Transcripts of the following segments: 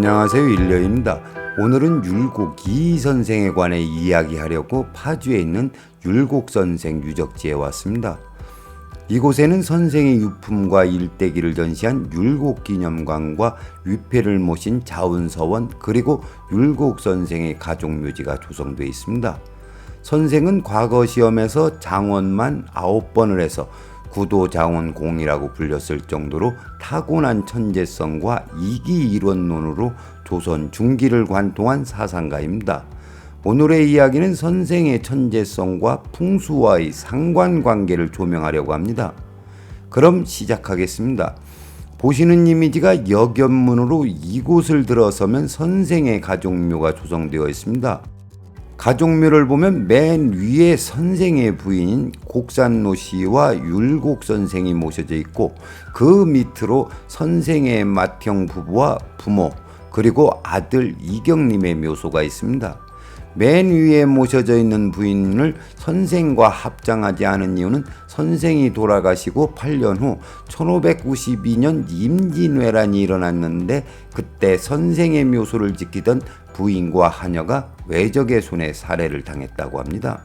안녕하세요, 일려입니다. 오늘은 율곡 이선생에 관해 이야기하려고 파주에 있는 율곡선생 유적지에 왔습니다. 이곳에는 선생의 유품과 일대기를 전시한 율곡기념관과 위패를 모신 자운서원 그리고 율곡선생의 가족묘지가 조성되어 있습니다. 선생은 과거 시험에서 장원만 9번을 해서 구도장원공이라고 불렸을 정도로 타고난 천재성과 이기일원론으로 조선 중기를 관통한 사상가입니다. 오늘의 이야기는 선생의 천재성과 풍수와의 상관관계를 조명하려고 합니다. 그럼 시작하겠습니다. 보시는 이미지가 역연문으로 이곳을 들어서면 선생의 가족묘가 조성되어 있습니다. 가족묘를 보면 맨 위에 선생의 부인인 곡산노 씨와 율곡 선생이 모셔져 있고 그 밑으로 선생의 맏형 부부와 부모 그리고 아들 이경림의 묘소가 있습니다. 맨 위에 모셔져 있는 부인을 선생과 합장하지 않은 이유는 선생이 돌아가시고 8년 후 1592년 임진왜란이 일어났는데 그때 선생의 묘소를 지키던 부인과 하녀가 외적의 손에 살해를 당했다고 합니다.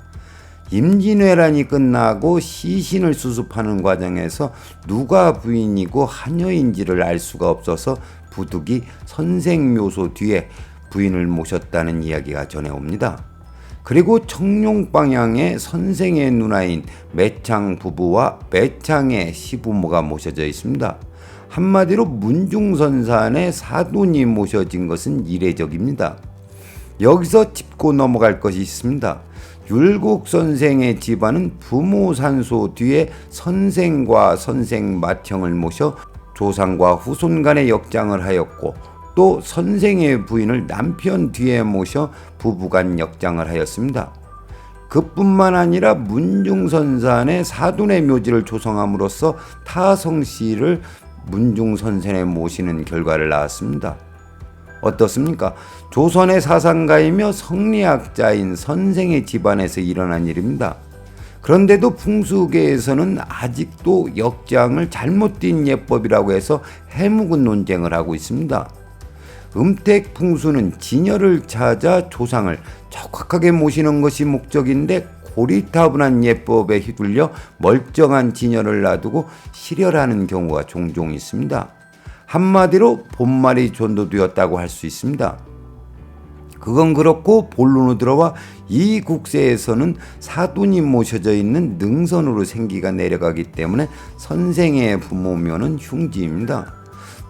임진왜란이 끝나고 시신을 수습하는 과정에서 누가 부인이고 하녀인지를 알 수가 없어서 부득이 선생 묘소 뒤에 부인을 모셨다는 이야기가 전해옵니다. 그리고 청룡 방향에 선생의 누나인 매창 부부와 매창의 시부모가 모셔져 있습니다. 한마디로 문중선산에 사돈이 모셔진 것은 이례적입니다. 여기서 짚고 넘어갈 것이 있습니다. 율곡 선생의 집안은 부모 산소 뒤에 선생과 선생 맏형을 모셔 조상과 후손 간의 역장을 하였고 또 선생의 부인을 남편 뒤에 모셔 부부간 역장을 하였습니다. 그뿐만 아니라 문중선산에 사돈의 묘지를 조성함으로써 타성씨를 문중선산에 모시는 결과를 낳았습니다. 어떻습니까? 조선의 사상가이며 성리학자인 선생의 집안에서 일어난 일입니다. 그런데도 풍수계에서는 아직도 역장을 잘못 띈 예법이라고 해서 해묵은 논쟁을 하고 있습니다. 음택 풍수는 진열을 찾아 조상을 적확하게 모시는 것이 목적인데 고리타분한 예법에 휘둘려 멀쩡한 진열을 놔두고 실혈하는 경우가 종종 있습니다. 한마디로 본말이 전도되었다고 할 수 있습니다. 그건 그렇고 본론으로 들어와 이 국세에서는 사돈이 모셔져 있는 능선으로 생기가 내려가기 때문에 선생의 부모묘는 흉지입니다.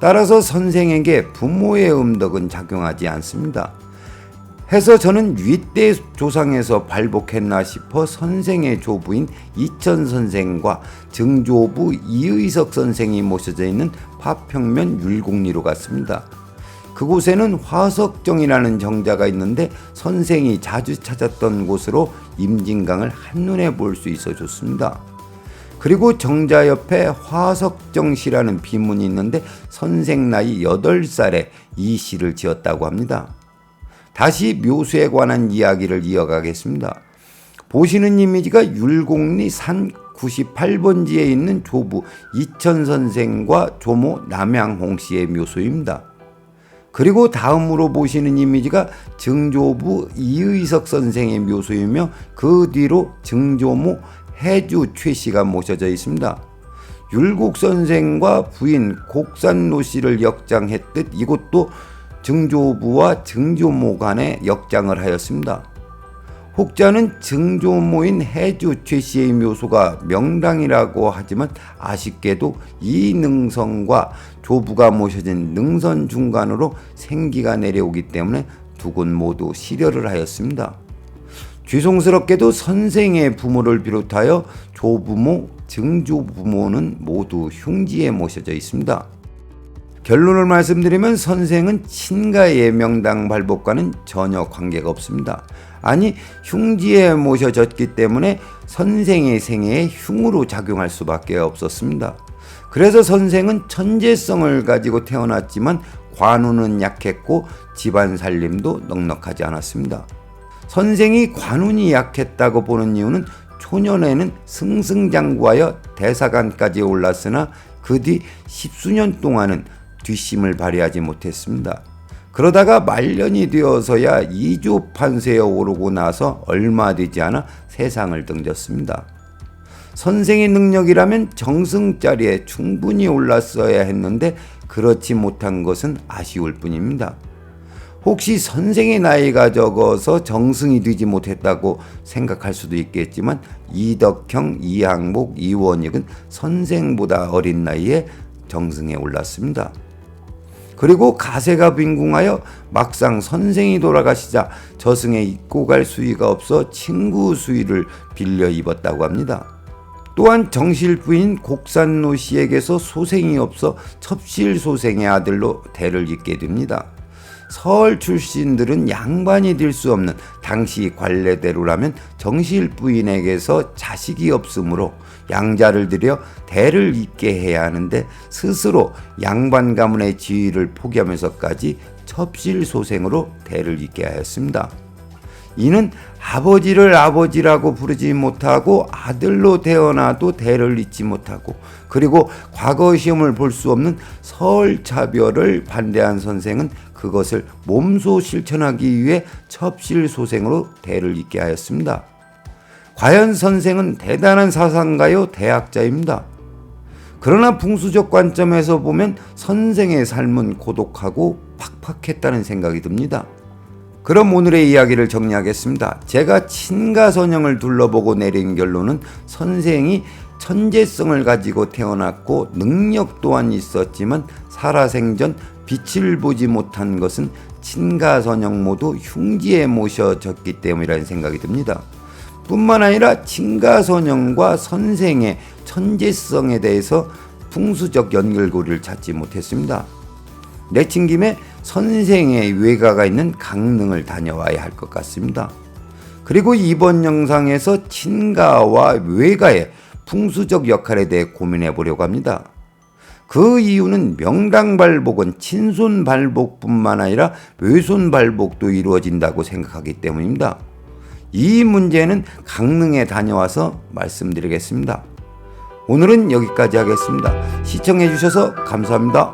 따라서 선생에게 부모의 음덕은 작용하지 않습니다. 해서 저는 윗대 조상에서 발복했나 싶어 선생의 조부인 이천선생과 증조부 이의석 선생이 모셔져 있는 파평면 율곡리로 갔습니다. 그곳에는 화석정이라는 정자가 있는데 선생이 자주 찾았던 곳으로 임진강을 한눈에 볼 수 있어 좋습니다. 그리고 정자 옆에 화석정시라는 비문이 있는데 선생 나이 8살에 이 시를 지었다고 합니다. 다시 묘수에 관한 이야기를 이어가겠습니다. 보시는 이미지가 율곡리 산 98번지에 있는 조부 이천선생과 조모 남양홍씨의 묘소입니다. 그리고 다음으로 보시는 이미지가 증조부 이의석 선생의 묘소이며 그 뒤로 증조모 해주 최씨가 모셔져 있습니다. 율곡 선생과 부인 곡산노 씨를 역장했듯 이곳도 증조부와 증조모 간에 역장을 하였습니다. 혹자는 증조모인 해주 최씨의 묘소가 명당이라고 하지만 아쉽게도 이 능선과 조부가 모셔진 능선 중간으로 생기가 내려오기 때문에 두 곳 모두 실혈을 하였습니다. 죄송스럽게도 선생의 부모를 비롯하여 조부모, 증조부모는 모두 흉지에 모셔져 있습니다. 결론을 말씀드리면 선생은 친가의 명당 발복과는 전혀 관계가 없습니다. 아니, 흉지에 모셔졌기 때문에 선생의 생애에 흉으로 작용할 수밖에 없었습니다. 그래서 선생은 천재성을 가지고 태어났지만 관운은 약했고 집안 살림도 넉넉하지 않았습니다. 선생이 관운이 약했다고 보는 이유는 초년에는 승승장구하여 대사관까지 올랐으나 그 뒤 십수년 동안은 뒷심을 발휘하지 못했습니다. 그러다가 말년이 되어서야 이조 판서에 오르고 나서 얼마 되지 않아 세상을 등졌습니다. 선생의 능력이라면 정승자리에 충분히 올랐어야 했는데 그렇지 못한 것은 아쉬울 뿐입니다. 혹시 선생의 나이가 적어서 정승이 되지 못했다고 생각할 수도 있겠지만 이덕형, 이항복, 이원익은 선생보다 어린 나이에 정승에 올랐습니다. 그리고 가세가 빈궁하여 막상 선생이 돌아가시자 저승에 입고 갈 수의가 없어 친구 수의를 빌려 입었다고 합니다. 또한 정실 부인 곡산노 씨에게서 소생이 없어 첩실 소생의 아들로 대를 잇게 됩니다. 서울 출신들은 양반이 될 수 없는 당시 관례대로라면 정실 부인에게서 자식이 없으므로 양자를 들여 대를 잇게 해야 하는데 스스로 양반 가문의 지위를 포기하면서까지 첩실 소생으로 대를 잇게 하였습니다. 이는 아버지를 아버지라고 부르지 못하고 아들로 태어나도 대를 잇지 못하고 그리고 과거 시험을 볼 수 없는 서울차별을 반대한 선생은 그것을 몸소 실천하기 위해 첩실소생으로 대를 잇게 하였습니다. 과연 선생은 대단한 사상가요 대학자입니다. 그러나 풍수적 관점에서 보면 선생의 삶은 고독하고 팍팍했다는 생각이 듭니다. 그럼 오늘의 이야기를 정리하겠습니다. 제가 친가선형을 둘러보고 내린 결론은 선생이 천재성을 가지고 태어났고 능력 또한 있었지만 살아생전 빛을 보지 못한 것은 친가선형 모두 흉지에 모셔졌기 때문이라는 생각이 듭니다. 뿐만 아니라 친가선형과 선생의 천재성에 대해서 풍수적 연결고리를 찾지 못했습니다. 내친 김에 선생의 외가가 있는 강릉을 다녀와야 할 것 같습니다. 그리고 이번 영상에서 친가와 외가의 풍수적 역할에 대해 고민해 보려고 합니다. 그 이유는 명당발복은 친손발복뿐만 아니라 외손발복도 이루어진다고 생각하기 때문입니다. 이 문제는 강릉에 다녀와서 말씀드리겠습니다. 오늘은 여기까지 하겠습니다. 시청해 주셔서 감사합니다.